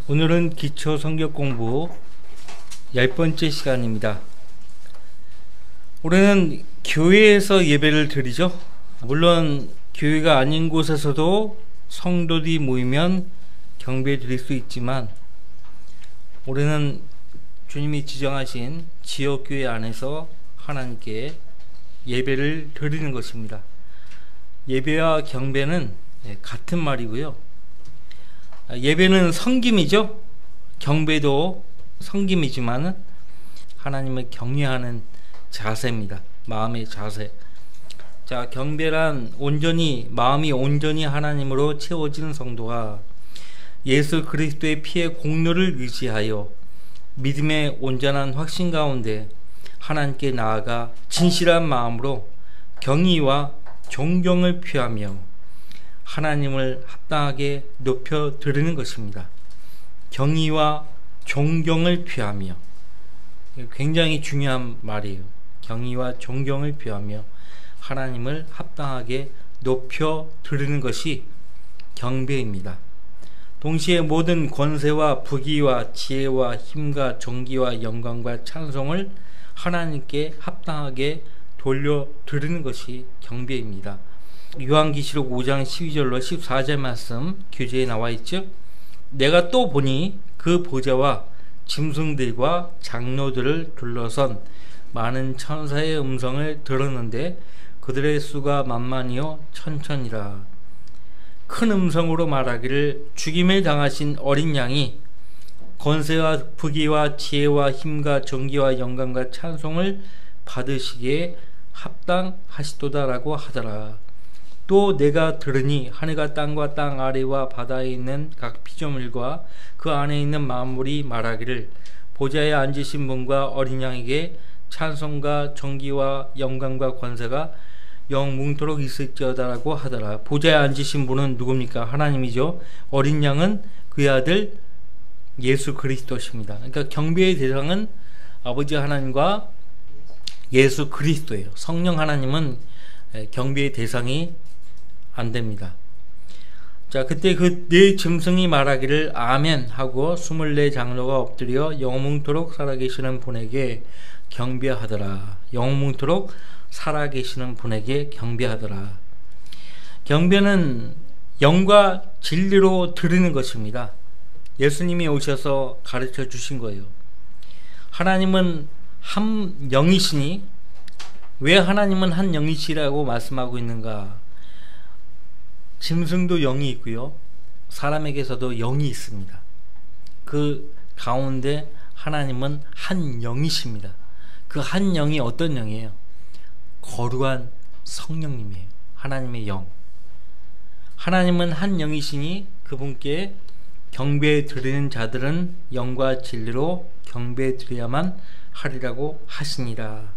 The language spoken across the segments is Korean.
오늘은 기초 성경 공부 10번째 시간입니다. 우리는 교회에서 예배를 드리죠. 물론 교회가 아닌 곳에서도 성도들이 모이면 경배 드릴 수 있지만 우리는 주님이 지정하신 지역교회 안에서 하나님께 예배를 드리는 것입니다. 예배와 경배는 같은 말이고요. 예배는 섬김이죠. 경배도 섬김이지만 하나님을 경외하는 자세입니다. 마음의 자세. 자, 경배란 마음이 온전히 하나님으로 채워지는 성도가 예수 그리스도의 피의 공로를 의지하여 믿음의 온전한 확신 가운데 하나님께 나아가 진실한 마음으로 경의와 존경을 표하며 하나님을 합당하게 높여 드리는 것입니다. 경의와 존경을 표하며, 굉장히 중요한 말이에요. 경의와 존경을 표하며 하나님을 합당하게 높여 드리는 것이 경배입니다. 동시에 모든 권세와 부귀와 지혜와 힘과 존귀와 영광과 찬송을 하나님께 합당하게 돌려 드리는 것이 경배입니다. 요한계시록 5장 12절로 14절 말씀 교재에 나와 있죠. 내가 또 보니 그 보좌와 짐승들과 장로들을 둘러선 많은 천사의 음성을 들었는데 그들의 수가 만만이요 천천이라. 큰 음성으로 말하기를 죽임을 당하신 어린 양이 권세와 부귀와 지혜와 힘과 존귀와 영광과 찬송을 받으시기에 합당하시도다라고 하더라. 또 내가 들으니 하늘과 땅과 땅 아래와 바다에 있는 각 피조물과 그 안에 있는 만물이 말하기를 보좌에 앉으신 분과 어린 양에게 찬송과 존귀와 영광과 권세가 영뭉토록 있을지어다라고 하더라. 보좌에 앉으신 분은 누굽니까? 하나님이죠. 어린 양은 그의 아들 예수 그리스도십니다. 그러니까 경배의 대상은 아버지 하나님과 예수 그리스도예요. 성령 하나님은 경배의 대상이 안 됩니다. 자, 그때 그 네 짐승이 말하기를 아멘 하고 24 장로가 엎드려 영웅토록 살아계시는 분에게 경배하더라. 영웅토록 살아계시는 분에게 경배하더라. 경배는 영과 진리로 드리는 것입니다. 예수님이 오셔서 가르쳐 주신 거예요. 하나님은 한 영이시니 왜 하나님은 한 영이시라고 말씀하고 있는가? 짐승도 영이 있고요. 사람에게서도 영이 있습니다. 그 가운데 하나님은 한 영이십니다. 그 한 영이 어떤 영이에요? 거룩한 성령님이에요. 하나님의 영. 하나님은 한 영이시니 그분께 경배 드리는 자들은 영과 진리로 경배 드려야만 하리라고 하시니라.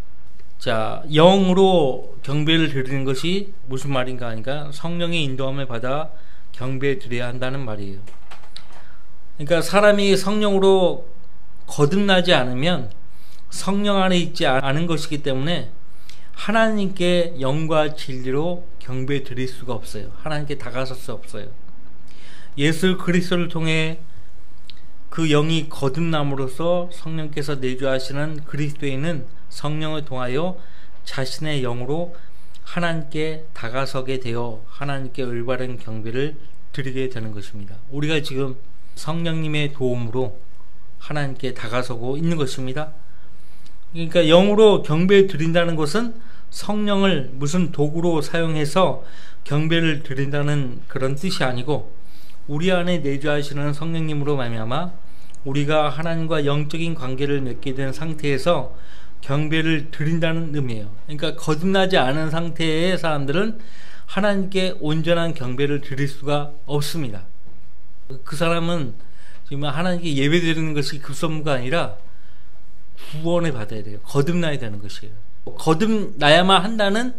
자, 영으로 경배를 드리는 것이 무슨 말인가 하니까 성령의 인도함을 받아 경배 드려야 한다는 말이에요. 그러니까 사람이 성령으로 거듭나지 않으면 성령 안에 있지 않은 것이기 때문에 하나님께 영과 진리로 경배 드릴 수가 없어요. 하나님께 다가설 수 없어요. 예수 그리스도를 통해 그 영이 거듭남으로써 성령께서 내주하시는 그리스도인은 성령을 통하여 자신의 영으로 하나님께 다가서게 되어 하나님께 올바른 경배를 드리게 되는 것입니다. 우리가 지금 성령님의 도움으로 하나님께 다가서고 있는 것입니다. 그러니까 영으로 경배 드린다는 것은 성령을 무슨 도구로 사용해서 경배를 드린다는 그런 뜻이 아니고 우리 안에 내주하시는 성령님으로 말미암아 우리가 하나님과 영적인 관계를 맺게 된 상태에서 경배를 드린다는 의미예요. 그러니까 거듭나지 않은 상태의 사람들은 하나님께 온전한 경배를 드릴 수가 없습니다. 그 사람은 지금 하나님께 예배 드리는 것이 급선무가 아니라 구원을 받아야 돼요. 거듭나야 되는 것이에요. 거듭나야만 한다는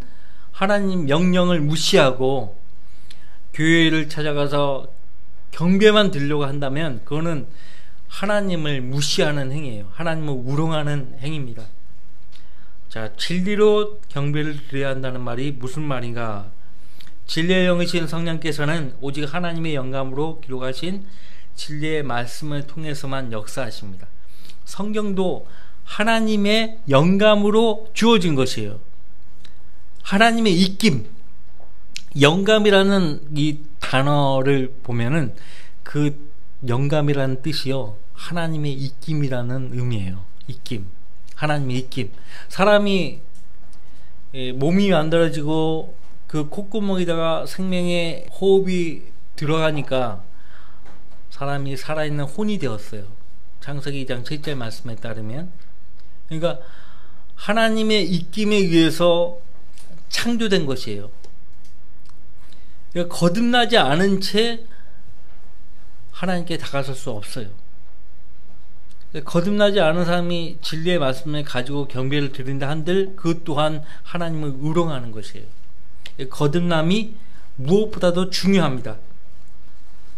하나님 명령을 무시하고 교회를 찾아가서 경배만 드리려고 한다면 그거는 하나님을 무시하는 행위예요. 하나님을 우롱하는 행위입니다. 자, 진리로 경배를 드려야 한다는 말이 무슨 말인가? 진리의 영이신 성령께서는 오직 하나님의 영감으로 기록하신 진리의 말씀을 통해서만 역사하십니다. 성경도 하나님의 영감으로 주어진 것이에요. 하나님의 입김, 영감이라는 이 단어를 보면은 그 영감이라는 뜻이요, 하나님의 입김이라는 의미예요. 입김, 하나님의 입김. 사람이 몸이 만들어지고 그 콧구멍에다가 생명의 호흡이 들어가니까 사람이 살아있는 혼이 되었어요. 창세기 2장 7절 말씀에 따르면. 그러니까 하나님의 입김에 의해서 창조된 것이에요. 그러니까 거듭나지 않은 채 하나님께 다가설 수 없어요. 거듭나지 않은 사람이 진리의 말씀을 가지고 경배를 드린다 한들 그것 또한 하나님을 우롱하는 것이에요. 거듭남이 무엇보다도 중요합니다.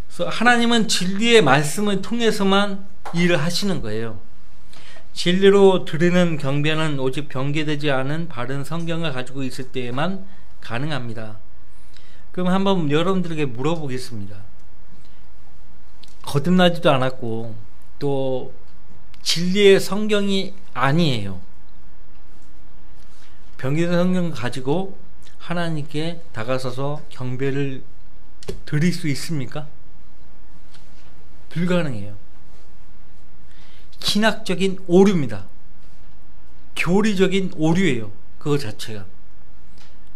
그래서 하나님은 진리의 말씀을 통해서만 일을 하시는 거예요. 진리로 드리는 경배는 오직 변개되지 않은 바른 성경을 가지고 있을 때에만 가능합니다. 그럼 한번 여러분들에게 물어보겠습니다. 거듭나지도 않았고 또 진리의 성경이 아니에요. 변개된 성경을 가지고 하나님께 다가서서 경배를 드릴 수 있습니까? 불가능해요. 신학적인 오류입니다. 교리적인 오류예요. 그거 자체가.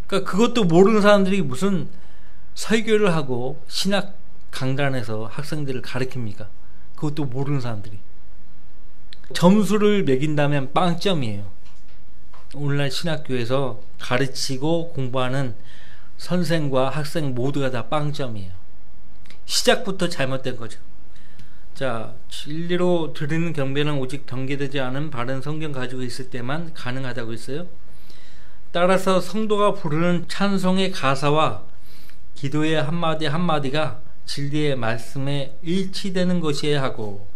그러니까 그것도 모르는 사람들이 무슨 설교를 하고 신학 강단에서 학생들을 가르칩니까? 그것도 모르는 사람들이. 점수를 매긴다면 빵점이에요. 오늘날 신학교에서 가르치고 공부하는 선생과 학생 모두가 다 빵점이에요. 시작부터 잘못된 거죠. 자, 진리로 드리는 경배는 오직 경계되지 않은 바른 성경 가지고 있을 때만 가능하다고 했어요. 따라서 성도가 부르는 찬송의 가사와 기도의 한마디 한마디가 진리의 말씀에 일치되는 것이어야 하고,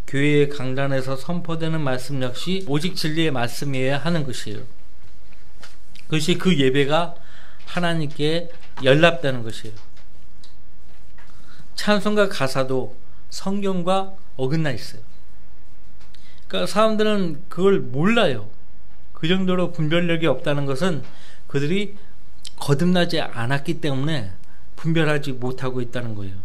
교회의 강단에서 선포되는 말씀 역시 오직 진리의 말씀이어야 하는 것이에요. 그것이 그 예배가 하나님께 연락되는 것이에요. 찬송과 가사도 성경과 어긋나 있어요. 그러니까 사람들은 그걸 몰라요. 그 정도로 분별력이 없다는 것은 그들이 거듭나지 않았기 때문에 분별하지 못하고 있다는 거예요.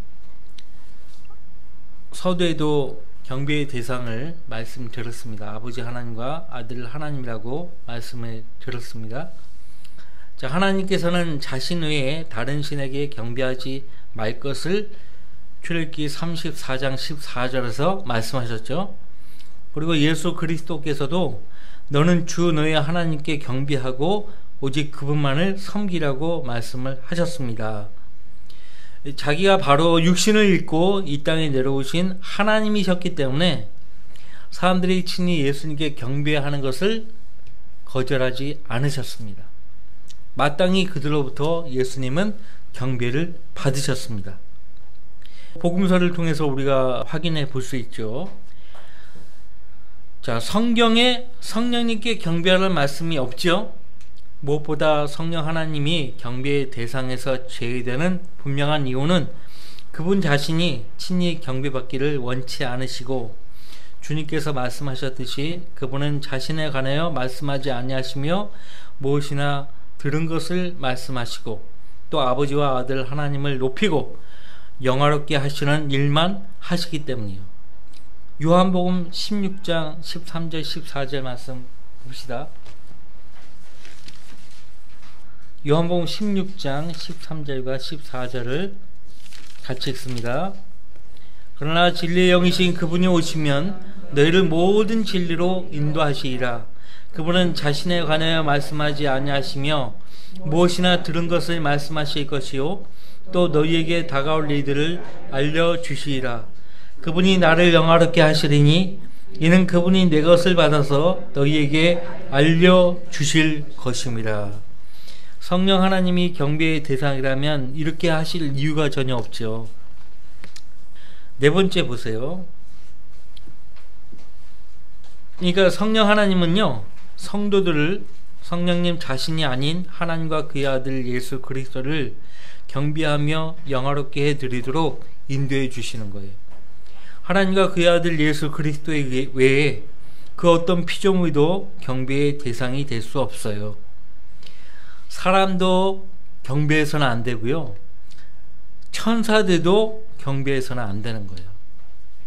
서두에도 경배의 대상을 말씀드렸습니다. 아버지 하나님과 아들 하나님이라고 말씀을 드렸습니다. 자, 하나님께서는 자신 외에 다른 신에게 경배하지 말 것을 출애굽기 34장 14절에서 말씀하셨죠. 그리고 예수 그리스도께서도 너는 주 너의 하나님께 경배하고 오직 그분만을 섬기라고 말씀을 하셨습니다. 자기가 바로 육신을 입고 이 땅에 내려오신 하나님이셨기 때문에 사람들이 친히 예수님께 경배하는 것을 거절하지 않으셨습니다. 마땅히 그들로부터 예수님은 경배를 받으셨습니다. 복음서를 통해서 우리가 확인해 볼 수 있죠. 자, 성경에 성령님께 경배하는 말씀이 없죠. 무엇보다 성령 하나님이 경배의 대상에서 제외되는 분명한 이유는 그분 자신이 친히 경배받기를 원치 않으시고, 주님께서 말씀하셨듯이 그분은 자신에 관하여 말씀하지 아니하시며 무엇이나 들은 것을 말씀하시고 또 아버지와 아들 하나님을 높이고 영화롭게 하시는 일만 하시기 때문이요. 요한복음 16장 13절 14절 말씀 봅시다. 요한복음 16장 13절과 14절을 같이 읽습니다. 그러나 진리의 영이신 그분이 오시면 너희를 모든 진리로 인도하시리라. 그분은 자신에 관하여 말씀하지 아니하시며 무엇이나 들은 것을 말씀하실 것이요 또 너희에게 다가올 일들을 알려주시리라. 그분이 나를 영화롭게 하시리니 이는 그분이 내 것을 받아서 너희에게 알려주실 것입니다. 성령 하나님이 경배의 대상이라면 이렇게 하실 이유가 전혀 없죠. 네 번째 보세요. 그러니까 성령 하나님은요, 성도들을 성령님 자신이 아닌 하나님과 그의 아들 예수 그리스도를 경배하며 영화롭게 해드리도록 인도해 주시는 거예요. 하나님과 그의 아들 예수 그리스도 외에 그 어떤 피조물도 경배의 대상이 될 수 없어요. 사람도 경배해서는 안 되고요. 천사들도 경배해서는 안 되는 거예요.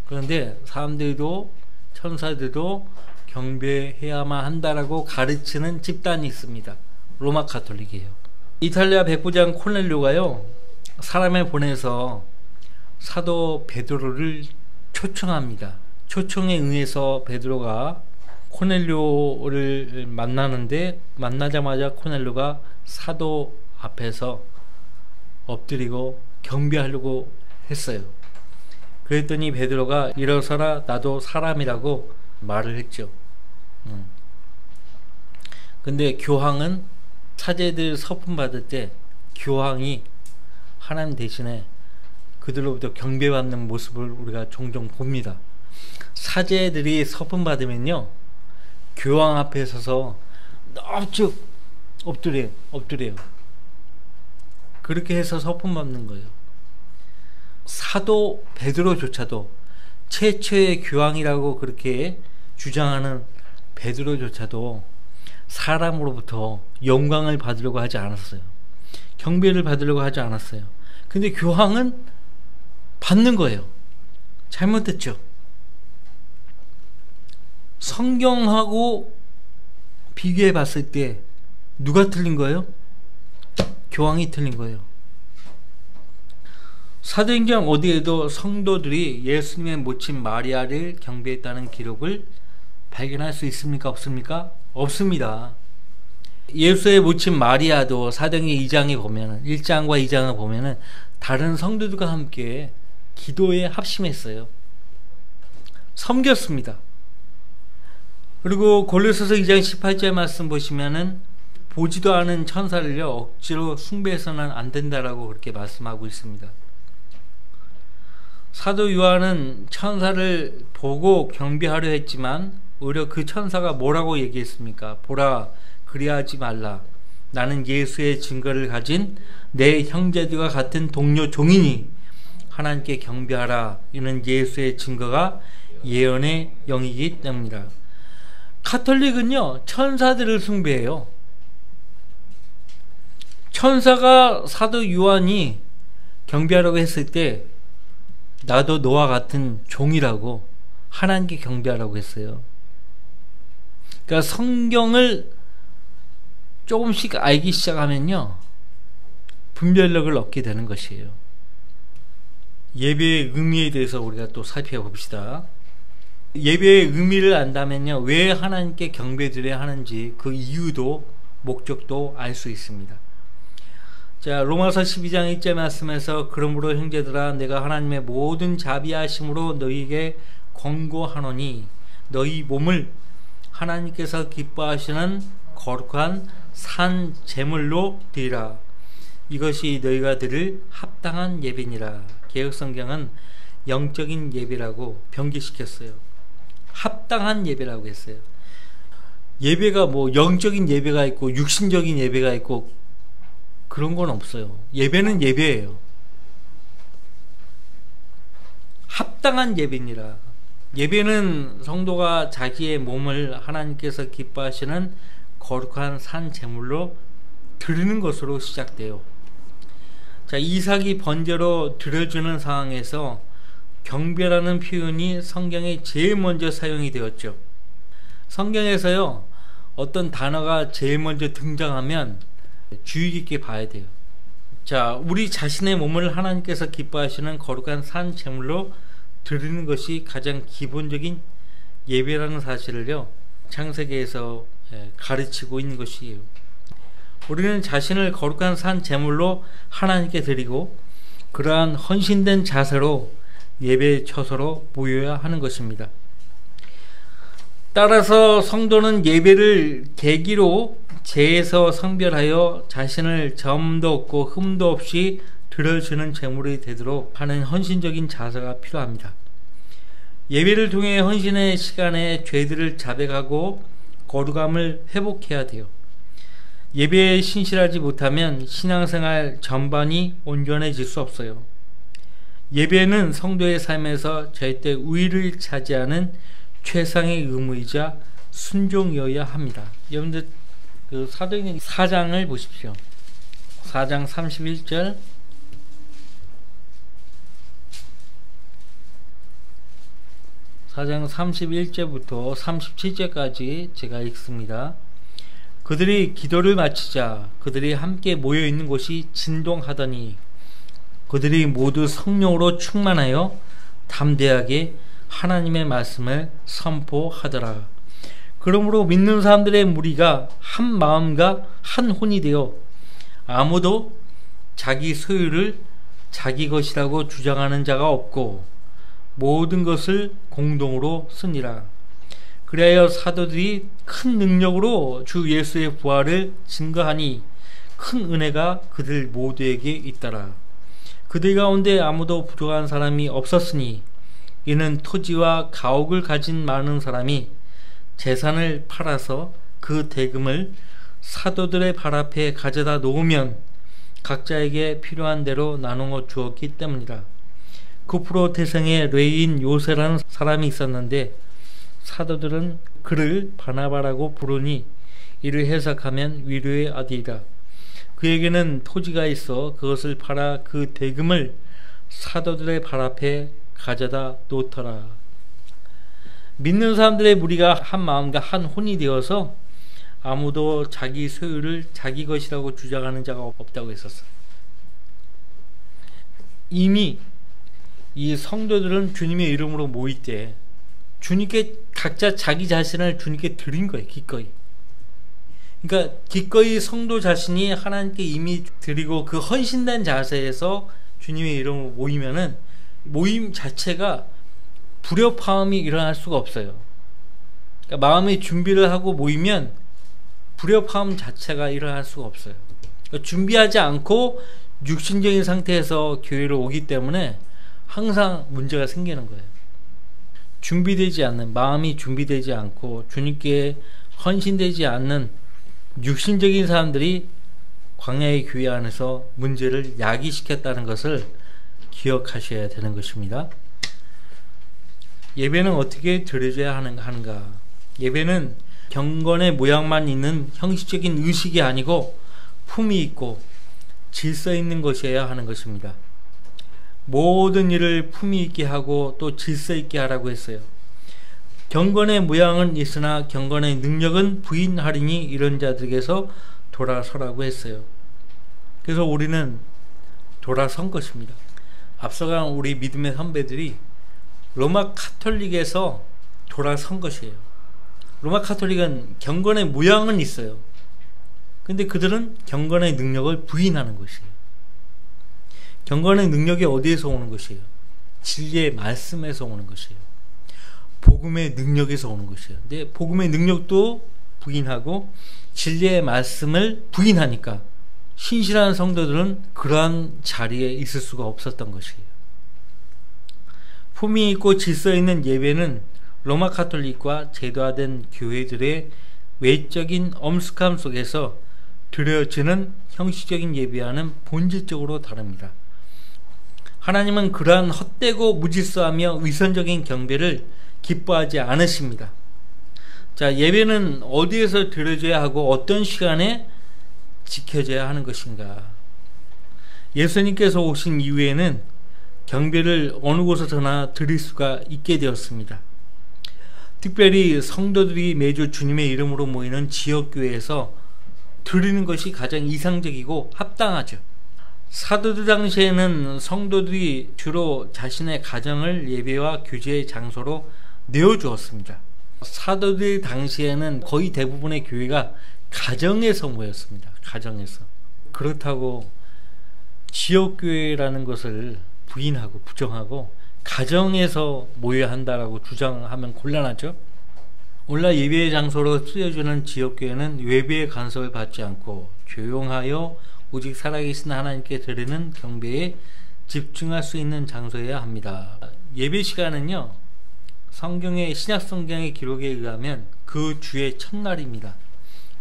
그런데 사람들도 천사들도 경배해야만 한다라고 가르치는 집단이 있습니다. 로마 가톨릭이에요. 이탈리아 백부장 코넬료가요, 사람을 보내서 사도 베드로를 초청합니다. 초청에 의해서 베드로가 코넬료를 만나는데, 만나자마자 코넬료가 사도 앞에서 엎드리고 경배하려고 했어요. 그랬더니 베드로가 일어서라, 나도 사람이라고 말을 했죠. 근데 교황은 사제들 서품 받을 때 교황이 하나님 대신에 그들로부터 경배받는 모습을 우리가 종종 봅니다. 사제들이 서품 받으면요, 교황 앞에 서서 넙죽 엎드려요. 그렇게 해서 서품 받는 거예요. 사도 베드로조차도, 최초의 교황이라고 그렇게 주장하는 베드로조차도 사람으로부터 영광을 받으려고 하지 않았어요. 경배를 받으려고 하지 않았어요. 근데 교황은 받는 거예요. 잘못됐죠. 성경하고 비교해 봤을 때 누가 틀린 거예요? 교황이 틀린 거예요. 사도행전 어디에도 성도들이 예수님의 모친 마리아를 경배했다는 기록을 발견할 수 있습니까? 없습니까? 없습니다. 예수의 모친 마리아도 사도행전 2장에 보면은, 1장과 2장을 보면은 다른 성도들과 함께 기도에 합심했어요. 섬겼습니다. 그리고 골로새서 2장 18절 말씀 보시면은 보지도 않은 천사를요 억지로 숭배해서는 안 된다라고 그렇게 말씀하고 있습니다. 사도 요한은 천사를 보고 경배하려 했지만 오히려 그 천사가 뭐라고 얘기했습니까? 보라, 그리하지 말라. 나는 예수의 증거를 가진 내 형제들과 같은 동료 종이니 하나님께 경배하라. 이는 예수의 증거가 예언의 영이기 때문이라. 가톨릭은요 천사들을 숭배해요. 천사가 사도 요한이 경배하라고 했을 때 나도 너와 같은 종이라고 하나님께 경배하라고 했어요. 그러니까 성경을 조금씩 알기 시작하면요 분별력을 얻게 되는 것이에요. 예배의 의미에 대해서 우리가 또 살펴봅시다. 예배의 의미를 안다면요 왜 하나님께 경배드려야 하는지 그 이유도 목적도 알 수 있습니다. 자, 로마서 12장 1절 말씀에서 그러므로 형제들아 내가 하나님의 모든 자비하심으로 너희에게 권고하노니 너희 몸을 하나님께서 기뻐하시는 거룩한 산 제물로 드리라. 이것이 너희가 드릴 합당한 예배니라. 개역성경은 영적인 예배라고 변기시켰어요. 합당한 예배라고 했어요. 예배가 뭐 영적인 예배가 있고 육신적인 예배가 있고 그런 건 없어요. 예배는 예배예요. 합당한 예배니라. 예배는 성도가 자기의 몸을 하나님께서 기뻐하시는 거룩한 산 제물로 드리는 것으로 시작돼요. 자, 이삭이 번제로 드려주는 상황에서 경배라는 표현이 성경에 제일 먼저 사용이 되었죠. 성경에서요 어떤 단어가 제일 먼저 등장하면 주의 깊게 봐야 돼요. 자, 우리 자신의 몸을 하나님께서 기뻐하시는 거룩한 산 제물로 드리는 것이 가장 기본적인 예배라는 사실을요 창세기에서 가르치고 있는 것이에요. 우리는 자신을 거룩한 산 제물로 하나님께 드리고 그러한 헌신된 자세로 예배 처소로 모여야 하는 것입니다. 따라서 성도는 예배를 계기로 죄에서 성별하여 자신을 점도 없고 흠도 없이 드려주는 제물이 되도록 하는 헌신적인 자세가 필요합니다. 예배를 통해 헌신의 시간에 죄들을 자백하고 거룩함을 회복해야 돼요. 예배에 신실하지 못하면 신앙생활 전반이 온전해질 수 없어요. 예배는 성도의 삶에서 절대 우위를 차지하는 최상의 의무이자 순종이어야 합니다. 여러분들 그 사도행전 4장을 보십시오. 4장 31절, 4장 31절부터 37절까지 제가 읽습니다. 그들이 기도를 마치자 그들이 함께 모여 있는 곳이 진동하더니 그들이 모두 성령으로 충만하여 담대하게 하나님의 말씀을 선포하더라. 그러므로 믿는 사람들의 무리가 한 마음과 한 혼이 되어 아무도 자기 소유를 자기 것이라고 주장하는 자가 없고 모든 것을 공동으로 쓰니라. 그리하여 사도들이 큰 능력으로 주 예수의 부활을 증거하니 큰 은혜가 그들 모두에게 있더라. 그들 가운데 아무도 부족한 사람이 없었으니 이는 토지와 가옥을 가진 많은 사람이 재산을 팔아서 그 대금을 사도들의 발 앞에 가져다 놓으면 각자에게 필요한 대로 나누어 주었기 때문이라. 구프로 태생의 레인 요새라는 사람이 있었는데 사도들은 그를 바나바라고 부르니 이를 해석하면 위로의 아들이라. 그에게는 토지가 있어 그것을 팔아 그 대금을 사도들의 발 앞에 가져다 놓더라. 믿는 사람들의 무리가 한 마음과 한 혼이 되어서 아무도 자기 소유를 자기 것이라고 주장하는 자가 없다고 했었어. 이미 이 성도들은 주님의 이름으로 모일 때 주님께 각자 자기 자신을 주님께 드린 거예요. 기꺼이. 그러니까 기꺼이 성도 자신이 하나님께 이미 드리고 그 헌신된 자세에서 주님의 이름으로 모이면은 모임 자체가 불협화음이 일어날 수가 없어요. 그러니까 마음의 준비를 하고 모이면 불협화음 자체가 일어날 수가 없어요. 그러니까 준비하지 않고 육신적인 상태에서 교회로 오기 때문에 항상 문제가 생기는 거예요. 준비되지 않는, 마음이 준비되지 않고 주님께 헌신되지 않는 육신적인 사람들이 광야의 교회 안에서 문제를 야기시켰다는 것을 기억하셔야 되는 것입니다. 예배는 어떻게 드려져야 하는가? 예배는 경건의 모양만 있는 형식적인 의식이 아니고 품이 있고 질서 있는 것이어야 하는 것입니다. 모든 일을 품위 있게 하고 또 질서 있게 하라고 했어요. 경건의 모양은 있으나 경건의 능력은 부인하리니 이런 자들에게서 돌아서라고 했어요. 그래서 우리는 돌아선 것입니다. 앞서간 우리 믿음의 선배들이 로마 카톨릭에서 돌아선 것이에요. 로마 카톨릭은 경건의 모양은 있어요. 근데 그들은 경건의 능력을 부인하는 것이에요. 경건의 능력이 어디에서 오는 것이에요? 진리의 말씀에서 오는 것이에요. 복음의 능력에서 오는 것이에요. 근데 복음의 능력도 부인하고 진리의 말씀을 부인하니까 신실한 성도들은 그러한 자리에 있을 수가 없었던 것이에요. 품위 있고 질서 있는 예배는 로마 카톨릭과 제도화된 교회들의 외적인 엄숙함 속에서 드려지는 형식적인 예배와는 본질적으로 다릅니다. 하나님은 그러한 헛되고 무질서하며 위선적인 경배를 기뻐하지 않으십니다. 자, 예배는 어디에서 드려져야 하고 어떤 시간에 지켜져야 하는 것인가? 예수님께서 오신 이후에는 경배를 어느 곳에서나 드릴 수가 있게 되었습니다. 특별히 성도들이 매주 주님의 이름으로 모이는 지역교회에서 드리는 것이 가장 이상적이고 합당하죠. 사도들 당시에는 성도들이 주로 자신의 가정을 예배와 교제의 장소로 내어주었습니다. 사도들 당시에는 거의 대부분의 교회가 가정에서 모였습니다. 가정에서. 그렇다고 지역교회라는 것을 부인하고 부정하고 가정에서 모여야 한다라고 주장하면 곤란하죠. 오늘날 예배의 장소로 쓰여주는 지역교회는 외부의 간섭을 받지 않고 조용하여 오직 살아계신 하나님께 드리는 경배에 집중할 수 있는 장소여야 합니다. 예배 시간은요, 성경의 신약성경의 기록에 의하면 그 주의 첫날입니다.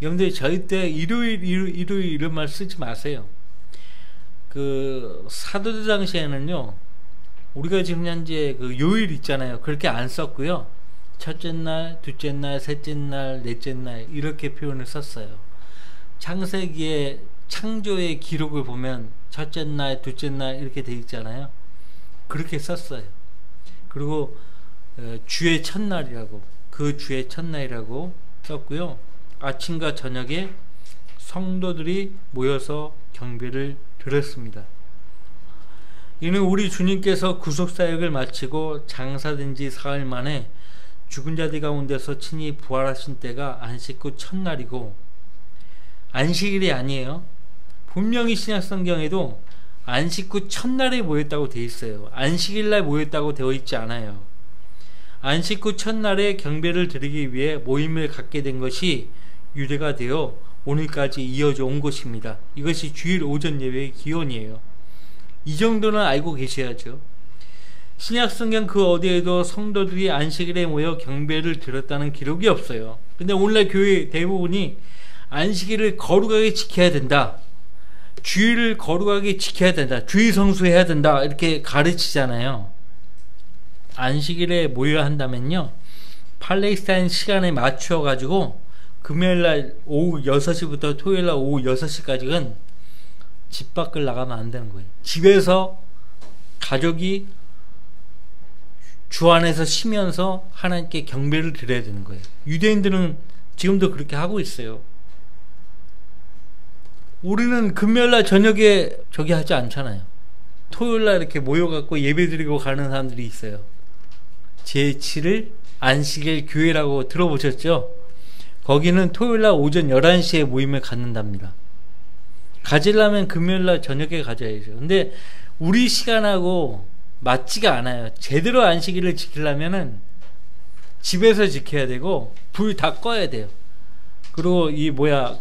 여러분들 절대 일요일 이런 말 쓰지 마세요. 그 사도들 당시에는요, 우리가 지금 현재 그 요일 있잖아요. 그렇게 안 썼고요. 첫째 날, 둘째 날, 셋째 날, 넷째 날 이렇게 표현을 썼어요. 창세기의 창조의 기록을 보면 첫째 날, 둘째 날 이렇게 돼 있잖아요. 그렇게 썼어요. 그리고 주의 첫날이라고, 그 주의 첫날이라고 썼고요. 아침과 저녁에 성도들이 모여서 경배를 드렸습니다. 이는 우리 주님께서 구속사역을 마치고 장사된 지 사흘 만에 죽은 자들 가운데서 친히 부활하신 때가 안식 후 첫날이고, 안식일이 아니에요. 분명히 신약성경에도 안식 후 첫날에 모였다고 되어 있어요. 안식일날 모였다고 되어 있지 않아요. 안식 후 첫날에 경배를 드리기 위해 모임을 갖게 된 것이 유래가 되어 오늘까지 이어져 온 것입니다. 이것이 주일 오전 예배의 기원이에요. 이 정도는 알고 계셔야죠. 신약성경 그 어디에도 성도들이 안식일에 모여 경배를 드렸다는 기록이 없어요. 근데 오늘날 교회 대부분이 안식일을 거룩하게 지켜야 된다, 주일을 거룩하게 지켜야 된다, 주일 성수해야 된다 이렇게 가르치잖아요. 안식일에 모여야 한다면요, 팔레스타인 시간에 맞춰 가지고 금요일날 오후 6시부터 토요일날 오후 6시까지는 집 밖을 나가면 안 되는 거예요. 집에서 가족이 주 안에서 쉬면서 하나님께 경배를 드려야 되는 거예요. 유대인들은 지금도 그렇게 하고 있어요. 우리는 금요일날 저녁에 저기 하지 않잖아요. 토요일날 이렇게 모여갖고 예배 드리고 가는 사람들이 있어요. 제7일 안식일 교회라고 들어보셨죠? 거기는 토요일날 오전 11시에 모임을 갖는답니다. 가지려면 금요일날 저녁에 가져야죠. 근데 우리 시간하고 맞지가 않아요. 제대로 안식일을 지키려면은 집에서 지켜야 되고 불 다 꺼야 돼요. 그리고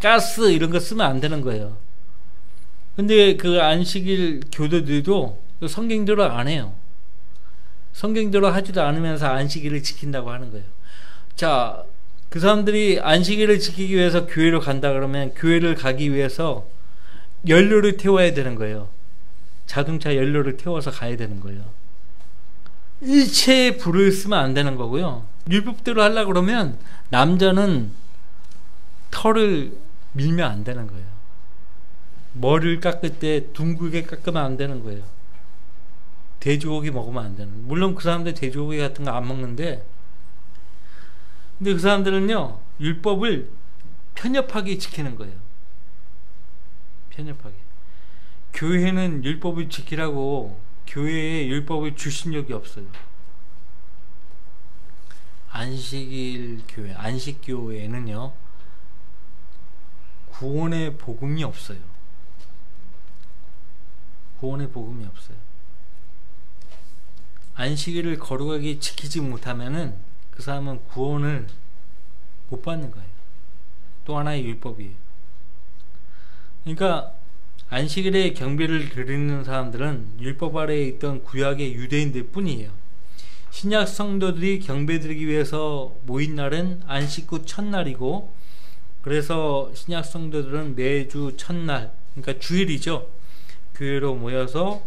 가스 이런 거 쓰면 안 되는 거예요. 근데 그 안식일 교도들도 성경대로 안 해요. 성경대로 하지도 않으면서 안식일을 지킨다고 하는 거예요. 자, 그 사람들이 안식일을 지키기 위해서 교회를 간다 그러면 교회를 가기 위해서 연료를 태워야 되는 거예요. 자동차 연료를 태워서 가야 되는 거예요. 일체의 불을 쓰면 안 되는 거고요. 율법대로 하려고 그러면 남자는 털을 밀면 안 되는 거예요. 머리를 깎을 때 둥글게 깎으면 안 되는 거예요. 돼지고기 먹으면 안 되는 거예요. 물론 그 사람들 돼지고기 같은 거 안 먹는데, 근데 그 사람들은요, 율법을 편협하게 지키는 거예요. 편협하게. 교회는 율법을 지키라고 교회에 율법을 주신 적이 없어요. 안식일 교회, 안식교회에는요, 구원의 복음이 없어요. 구원의 복음이 없어요. 안식일을 거룩하게 지키지 못하면은 그 사람은 구원을 못 받는 거예요. 또 하나의 율법이에요. 그러니까 안식일에 경배를 드리는 사람들은 율법 아래에 있던 구약의 유대인들 뿐이에요. 신약 성도들이 경배드리기 위해서 모인 날은 안식 후 첫날이고, 그래서 신약 성도들은 매주 첫날, 그러니까 주일이죠, 교회로 모여서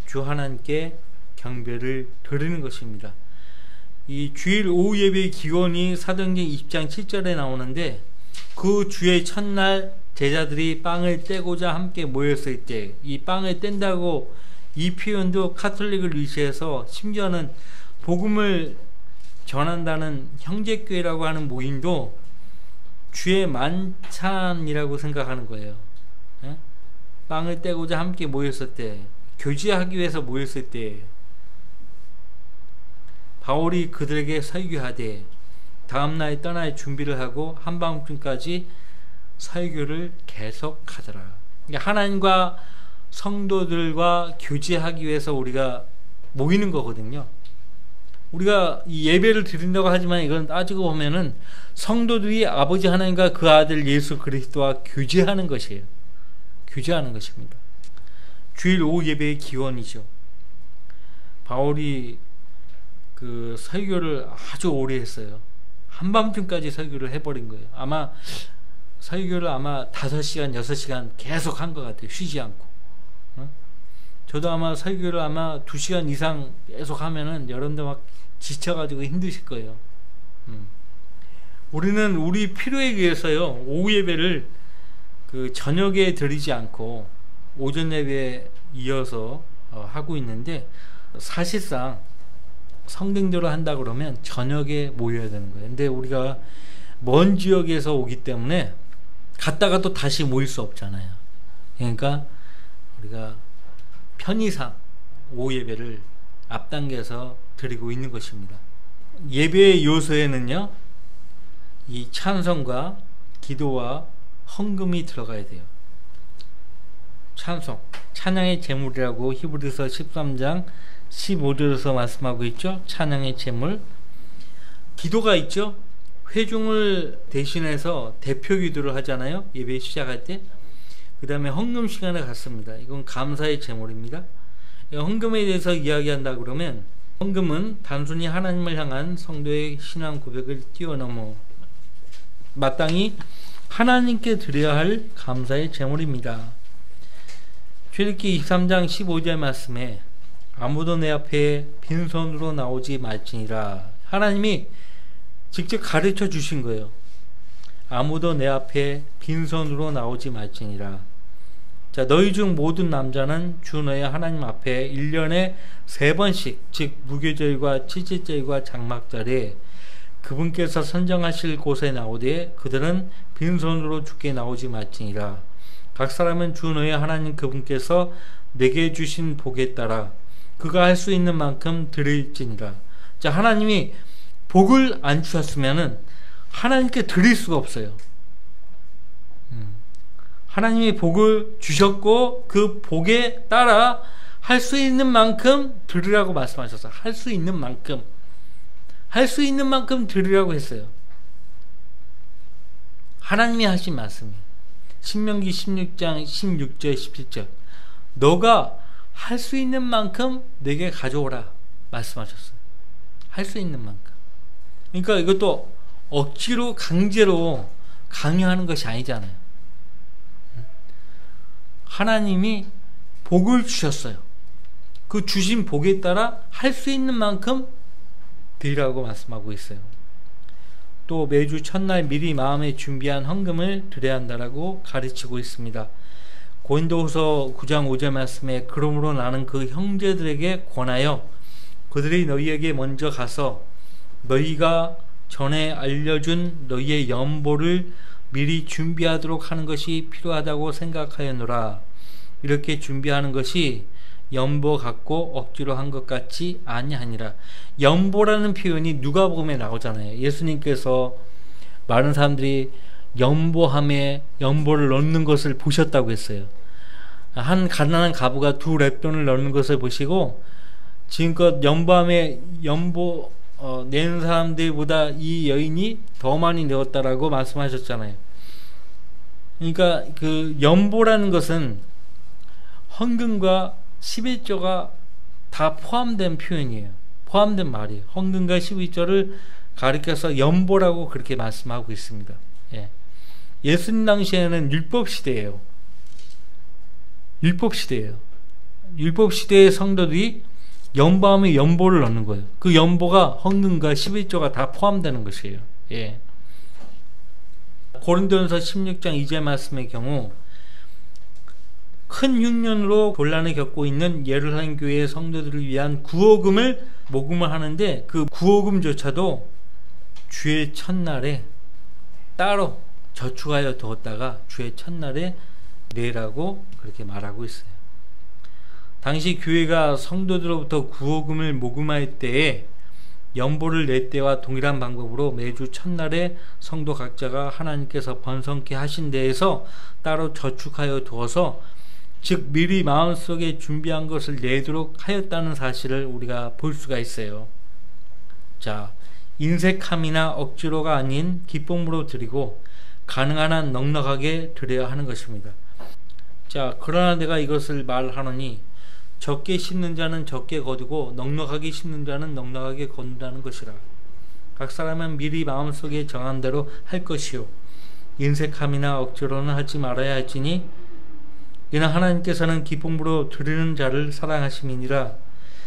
주 하나님께 경배를 드리는 것입니다. 이 주일 오후 예배의 기원이 사도행전 20장 7절에 나오는데, 그 주의 첫날 제자들이 빵을 떼고자 함께 모였을 때, 이 빵을 뗀다고 이 표현도 카톨릭을 의시해서, 심지어는 복음을 전한다는 형제교회라고 하는 모임도 주의 만찬이라고 생각하는 거예요. 예? 빵을 떼고자 함께 모였을 때, 교제하기 위해서 모였을 때, 바울이 그들에게 설교하되 다음날 떠날 준비를 하고 한밤중까지 설교를 계속하더라. 그러니까 하나님과 성도들과 교제하기 위해서 우리가 모이는 거거든요. 우리가 이 예배를 드린다고 하지만 이건 따지고 보면은 성도들이 아버지 하나님과 그 아들 예수 그리스도와 교제하는 것이에요. 교제하는 것입니다. 주일 오후 예배의 기원이죠. 바울이 그 설교를 아주 오래 했어요. 한밤중까지 설교를 해버린 거예요. 아마 설교를 5시간, 6시간 계속 한 것 같아요. 쉬지 않고. 저도 아마 설교를 아마 2시간 이상 계속 하면은 여러분들 막 지쳐가지고 힘드실 거예요. 우리는 우리 필요에 의해서요, 오후 예배를 그 저녁에 드리지 않고 오전 예배에 이어서 하고 있는데, 사실상 성경대로 한다 그러면 저녁에 모여야 되는 거예요. 근데 우리가 먼 지역에서 오기 때문에 갔다가 또 다시 모일 수 없잖아요. 그러니까 우리가 편의상 오후 예배를 앞당겨서 드리고 있는 것입니다. 예배의 요소에는요, 이 찬송과 기도와 헌금이 들어가야 돼요. 찬송, 찬양의 제물이라고 히브리서 13장 15절에서 말씀하고 있죠. 찬양의 제물. 기도가 있죠. 회중을 대신해서 대표 기도를 하잖아요, 예배 시작할 때. 그 다음에 헌금 시간에 갔습니다. 이건 감사의 제물입니다. 헌금에 대해서 이야기한다 그러면, 헌금은 단순히 하나님을 향한 성도의 신앙 고백을 뛰어넘어 마땅히 하나님께 드려야 할 감사의 제물입니다. 출애굽기 23장 15절 말씀에 아무도 내 앞에 빈손으로 나오지 말지니라. 하나님이 직접 가르쳐 주신 거예요. 아무도 내 앞에 빈손으로 나오지 말지니라. 자, 너희 중 모든 남자는 주 너의 하나님 앞에 1년에 3번씩, 즉 무교절과 칠칠절과 장막절에 그분께서 선정하실 곳에 나오되 그들은 빈손으로 주께 나오지 말지니라. 각 사람은 주 너의 하나님 그분께서 내게 주신 복에 따라 그가 할 수 있는 만큼 드릴지니라. 자, 하나님이 복을 안 주셨으면은 하나님께 드릴 수가 없어요. 하나님이 복을 주셨고 그 복에 따라 할 수 있는 만큼 드리라고 말씀하셨어요. 할 수 있는 만큼, 할 수 있는 만큼 드리라고 했어요. 하나님이 하신 말씀이 신명기 16장 16절 17절 너가 할 수 있는 만큼 내게 가져오라 말씀하셨어요. 할 수 있는 만큼. 그러니까 이것도 억지로 강제로 강요하는 것이 아니잖아요. 하나님이 복을 주셨어요. 그 주신 복에 따라 할 수 있는 만큼 드리라고 말씀하고 있어요. 또 매주 첫날 미리 마음에 준비한 헌금을 드려야 한다라고 가르치고 있습니다. 고린도후서 9장 5절 말씀에 그러므로 나는 그 형제들에게 권하여 그들이 너희에게 먼저 가서 너희가 전에 알려준 너희의 연보를 미리 준비하도록 하는 것이 필요하다고 생각하였노라. 이렇게 준비하는 것이 연보 갖고 억지로 한 것 같지 아니하니라. 연보라는 표현이 누가복음에 나오잖아요. 예수님께서 많은 사람들이 연보함에 연보를 넣는 것을 보셨다고 했어요. 한 가난한 과부가 2렙돈을 넣는 것을 보시고 지금껏 연보함에 연보 내는 사람들보다 이 여인이 더 많이 넣었다라고 말씀하셨잖아요. 그러니까 그 연보라는 것은 헌금과 11조가 다 포함된 표현이에요. 포함된 말이에요. 헌금과 11조를 가리켜서 연보라고 그렇게 말씀하고 있습니다. 예. 예수님 당시에는 율법 시대예요. 율법 시대예요. 율법 시대의 성도들이 연보함에 연보를 넣는 거예요. 그 연보가 헌금과 11조가 다 포함되는 것이에요. 예. 고린도전서 16장 2절 말씀의 경우 큰 흉년으로 곤란을 겪고 있는 예루살렘 교회의 성도들을 위한 구호금을 모금을 하는데 그 구호금조차도 주의 첫날에 따로 저축하여 두었다가 주의 첫날에 내라고 그렇게 말하고 있어요. 당시 교회가 성도들로부터 구호금을 모금할 때에 연보를 낼 때와 동일한 방법으로 매주 첫날에 성도 각자가 하나님께서 번성케 하신 데에서 따로 저축하여 두어서 즉 미리 마음속에 준비한 것을 내도록 하였다는 사실을 우리가 볼 수가 있어요. 자, 인색함이나 억지로가 아닌 기쁨으로 드리고 가능한 한 넉넉하게 드려야 하는 것입니다. 자, 그러나 내가 이것을 말하노니 적게 심는 자는 적게 거두고 넉넉하게 심는 자는 넉넉하게 거둔다는 것이라. 각 사람은 미리 마음속에 정한 대로 할 것이요 인색함이나 억지로는 하지 말아야 할지니 이는 하나님께서는 기쁨으로 드리는 자를 사랑하심이니라.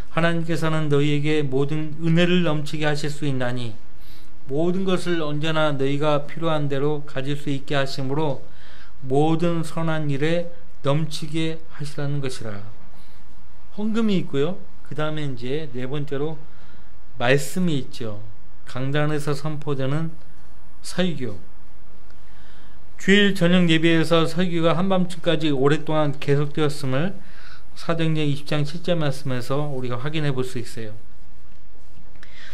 하나님께서는 너희에게 모든 은혜를 넘치게 하실 수 있나니 모든 것을 언제나 너희가 필요한 대로 가질 수 있게 하심으로 모든 선한 일에 넘치게 하시라는 것이라. 헌금이 있고요. 그 다음에 이제 네 번째로 말씀이 있죠. 강단에서 선포되는 설교. 주일 저녁 예배에서 설교가 한밤중까지 오랫동안 계속되었음을 사도행전 20장 7절 말씀에서 우리가 확인해 볼 수 있어요.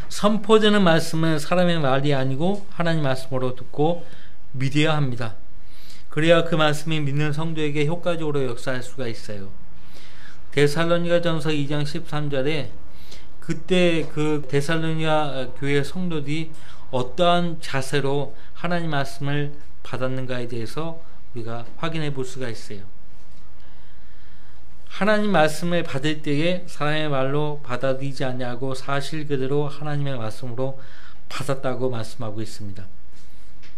선포되는 말씀은 사람의 말이 아니고 하나님 말씀으로 듣고 믿어야 합니다. 그래야 그 말씀이 믿는 성도에게 효과적으로 역사할 수가 있어요. 데살로니가전서 2장 13절에 그때 그 데살로니가 교회 성도들이 어떠한 자세로 하나님 말씀을 받았는가에 대해서 우리가 확인해 볼 수가 있어요. 하나님 말씀을 받을 때에 사람의 말로 받아들이지 않냐고 사실 그대로 하나님의 말씀으로 받았다고 말씀하고 있습니다.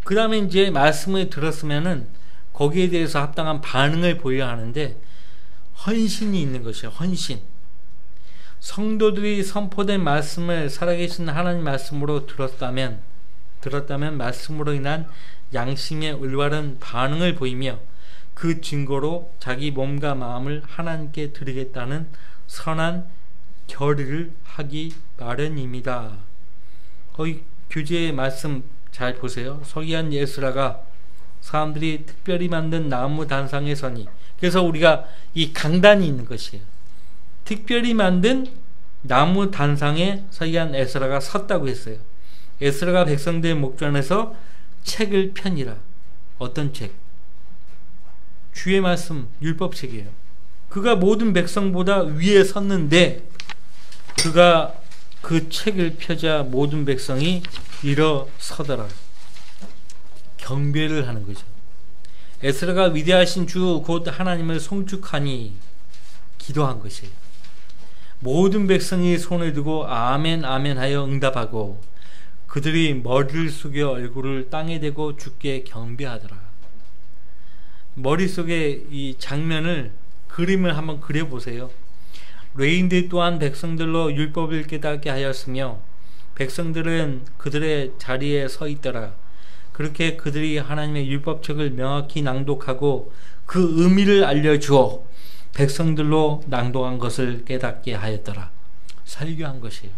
그 다음에 이제 말씀을 들었으면은 거기에 대해서 합당한 반응을 보여야 하는데 헌신이 있는 것이에요. 헌신. 성도들이 선포된 말씀을 살아계신 하나님 말씀으로 들었다면 말씀으로 인한 양심의 올바른 반응을 보이며 그 증거로 자기 몸과 마음을 하나님께 드리겠다는 선한 결의를 하기 마련입니다. 거기 교재의 말씀 잘 보세요. 서기한 에스라가 사람들이 특별히 만든 나무 단상에 서니, 그래서 우리가 이 강단이 있는 것이에요. 특별히 만든 나무 단상에 서기한 에스라가 섰다고 했어요. 에스라가 백성들의 목전에서 책을 펴니라. 어떤 책? 주의 말씀, 율법책이에요. 그가 모든 백성보다 위에 섰는데 그가 그 책을 펴자 모든 백성이 일어서더라. 경배를 하는 거죠. 에스라가 위대하신 주 곧 하나님을 송축하니 기도한 것이에요. 모든 백성이 손을 들고 아멘 아멘 하여 응답하고 그들이 머리를 숙여 얼굴을 땅에 대고 주께 경배하더라. 머릿속에 이 장면을 그림을 한번 그려보세요. 레위인들 또한 백성들로 율법을 깨닫게 하였으며 백성들은 그들의 자리에 서 있더라. 그렇게 그들이 하나님의 율법책을 명확히 낭독하고 그 의미를 알려주어 백성들로 낭독한 것을 깨닫게 하였더라. 설교한 것이에요.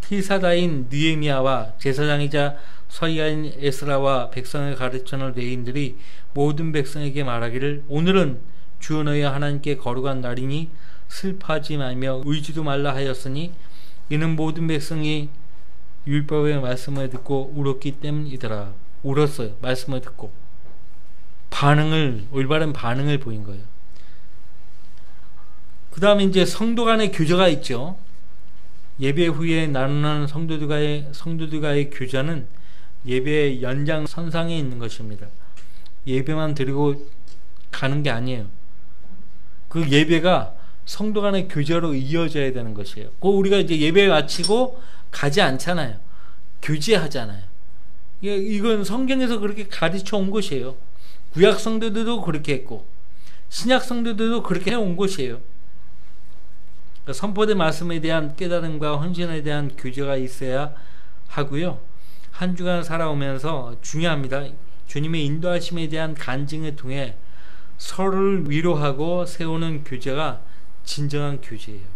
티사다인 느헤미야와 제사장이자 서기관인 에스라와 백성을 가르쳐놓은 레위인들이 모든 백성에게 말하기를 오늘은 주 너희 하나님께 거룩한 날이니 슬퍼하지 말며 울지도 말라 하였으니 이는 모든 백성이 율법의 말씀을 듣고 울었기 때문이더라. 울었어요. 말씀을 듣고. 올바른 반응을 보인 거예요. 그 다음에 이제 성도 간의 교제가 있죠. 예배 후에 나누는 성도들과의 교제는 예배의 연장선상에 있는 것입니다. 예배만 드리고 가는 게 아니에요. 그 예배가 성도 간의 교제로 이어져야 되는 것이에요. 우리가 이제 예배 마치고 가지 않잖아요. 교제하잖아요. 이건 성경에서 그렇게 가르쳐 온 것이에요. 구약 성도들도 그렇게 했고 신약 성도들도 그렇게 해온 것이에요. 선포된 말씀에 대한 깨달음과 헌신에 대한 교제가 있어야 하고요. 한 주간 살아오면서 중요합니다. 주님의 인도하심에 대한 간증을 통해 서로를 위로하고 세우는 교제가 진정한 교제예요.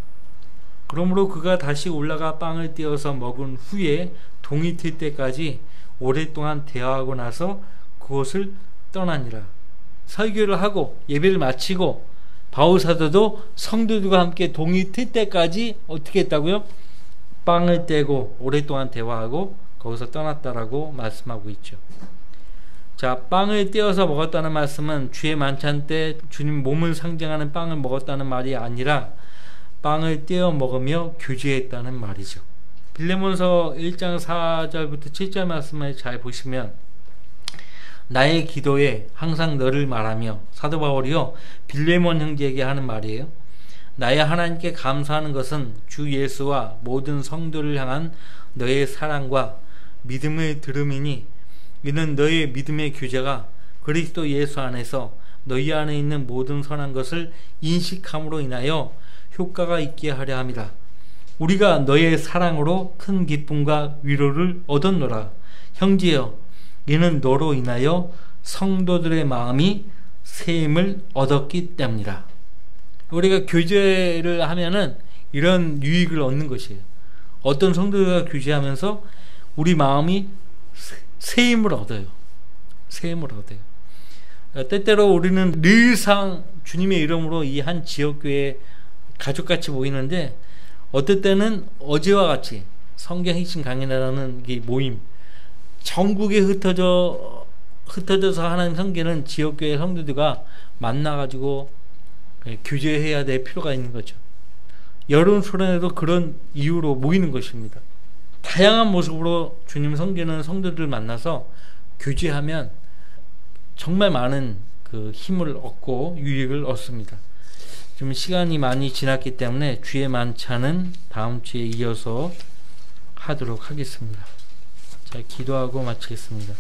그러므로 그가 다시 올라가 빵을 떼어서 먹은 후에 동이 틀 때까지 오랫동안 대화하고 나서 그곳을 떠나니라. 설교를 하고 예배를 마치고 바울 사도도 성도들과 함께 동이 틀 때까지 어떻게 했다고요? 빵을 떼고 오랫동안 대화하고 거기서 떠났다라고 말씀하고 있죠. 자, 빵을 떼어서 먹었다는 말씀은 주의 만찬 때 주님 몸을 상징하는 빵을 먹었다는 말이 아니라 빵을 떼어 먹으며 교제했다는 말이죠. 빌레몬서 1장 4절부터 7절 말씀을 잘 보시면 나의 기도에 항상 너를 말하며, 사도 바울이요 빌레몬 형제에게 하는 말이에요. 나의 하나님께 감사하는 것은 주 예수와 모든 성도를 향한 너의 사랑과 믿음을 들음이니 이는 너의 믿음의 교제가 그리스도 예수 안에서 너희 안에 있는 모든 선한 것을 인식함으로 인하여 효과가 있게 하려 함이라. 우리가 너의 사랑으로 큰 기쁨과 위로를 얻었노라. 형제여, 이는 너로 인하여 성도들의 마음이 세임을 얻었기 때문이라. 우리가 교제를 하면은 이런 유익을 얻는 것이에요. 어떤 성도가 교제하면서 우리 마음이 세임을 얻어요. 세임을 얻어요. 때때로 우리는 늘상 주님의 이름으로 이 한 지역교회 가족같이 모이는데, 어떨 때는 어제와 같이 성경 핵심 강연이라는 이 모임, 전국에 흩어져서 하나님 섬기는 지역교회 성도들과 만나가지고 교제해야 될 필요가 있는 거죠. 여름 수련회도 그런 이유로 모이는 것입니다. 다양한 모습으로 주님 섬기는 성도들을 만나서 교제하면 정말 많은 그 힘을 얻고 유익을 얻습니다. 지금 시간이 많이 지났기 때문에 주의 만찬은 다음 주에 이어서 하도록 하겠습니다. 자, 기도하고 마치겠습니다.